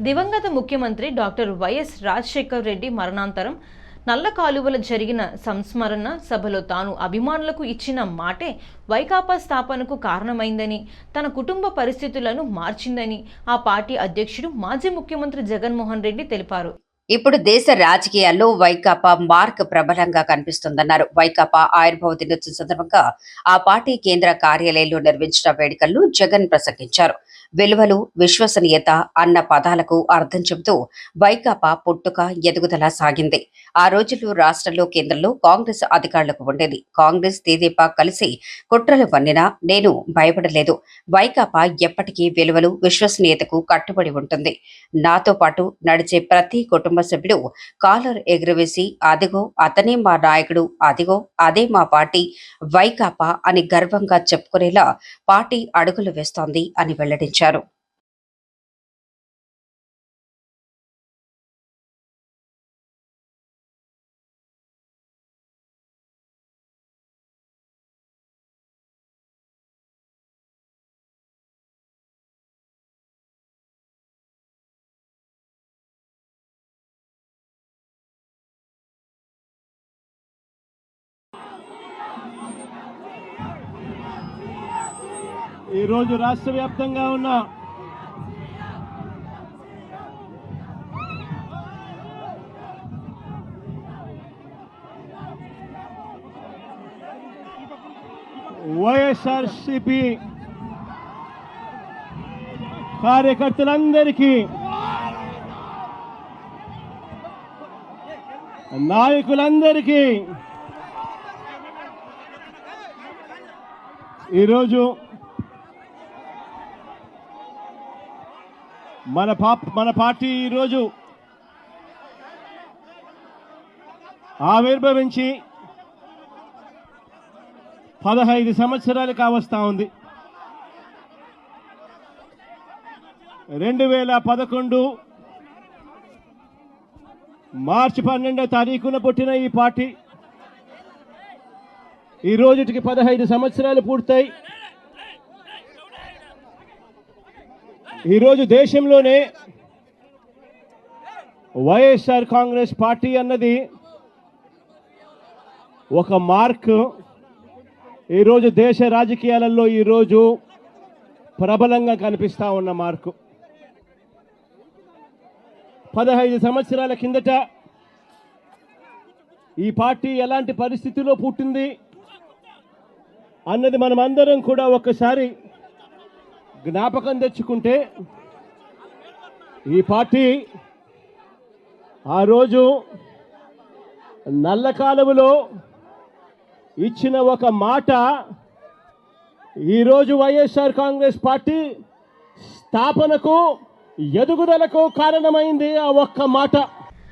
దివంగత ముఖ్యమంత్రి doctor YS Rajasekhar Reddy మరణాంతరం నల్ల కాలువల జరిగిన సంస్మరణ సభలో తాను అభిమానులకు ఇచ్చిన మాటే వైకాపా స్థాపనకు కారణమైందని, తన కుటుంబ పరిస్థితులను మార్చిందని ఆ పార్టీ అధ్యక్షుడు మాజీ ముఖ్యమంత్రి జగన్మోహన్ రెడ్డి తెలిపారు. ఇప్పుడు దేశ రాజకీయాల్లో వైకాపా మార్క్ ప్రబలంగా కనిపిస్తుందన్నారు. వైకాపా ఆవిర్భావ దినోత్సవం సందర్భంగా ఆ పార్టీ కేంద్ర కార్యాలయంలో నిర్వహించిన వేడుకల్లో జగన్ ప్రసంగించారు. విలువలు, విశ్వసనీయత అన్న పదాలకు అర్థం చెబుతూ వైకాపా పుట్టుక, ఎదుగుదల సాగింది. ఆ రోజుల్లో రాష్ట్రంలో, కేంద్రంలో కాంగ్రెస్ అధికారులకు ఉండేది. కాంగ్రెస్, తెదేపా కలిసి కుట్రలు పన్నినా నేను భయపడలేదు. వైకాపా ఎప్పటికీ విలువలు, విశ్వసనీయతకు కట్టుబడి ఉంటుంది. నాతో పాటు నడిచే ప్రతి కుటుంబ సభ్యుడు కాలర్ ఎగురవేసి అదిగో అతనే మా నాయకుడు, అదిగో అదే మా పార్టీ వైకాపా అని గర్వంగా చెప్పుకునేలా పార్టీ అడుగులు వేస్తోంది అని వెల్లడించారు. ఈరోజు రాష్ట్ర వ్యాప్తంగా ఉన్న వైఎస్ఆర్సీపీ కార్యకర్తలందరికీ, నాయకులందరికీ ఈరోజు మన పార్టీ ఈరోజు ఆవిర్భవించి 15 సంవత్సరాలు కావస్తా ఉంది. 2011 మార్చి 12వ తారీఖున పుట్టిన ఈ పార్టీ ఈ రోజుటికి 15 సంవత్సరాలు పూర్తయి ఈరోజు దేశంలోనే వైఎస్ఆర్ కాంగ్రెస్ పార్టీ అన్నది ఒక మార్క్. ఈరోజు దేశ రాజకీయాలలో ఈరోజు ప్రబలంగా కనిపిస్తా ఉన్న మార్కు. 15 సంవత్సరాల కిందట ఈ పార్టీ ఎలాంటి పరిస్థితిలో పుట్టింది అన్నది మనమందరం కూడా ఒక్కసారి జ్ఞాపకం తెచ్చుకుంటే, ఈ పార్టీ ఆ రోజు నల్ల కాలువలో ఇచ్చిన ఒక మాట ఈరోజు వైఎస్ఆర్ కాంగ్రెస్ పార్టీ స్థాపనకు, ఎదుగుదలకు కారణమైంది. ఆ ఒక్క మాట.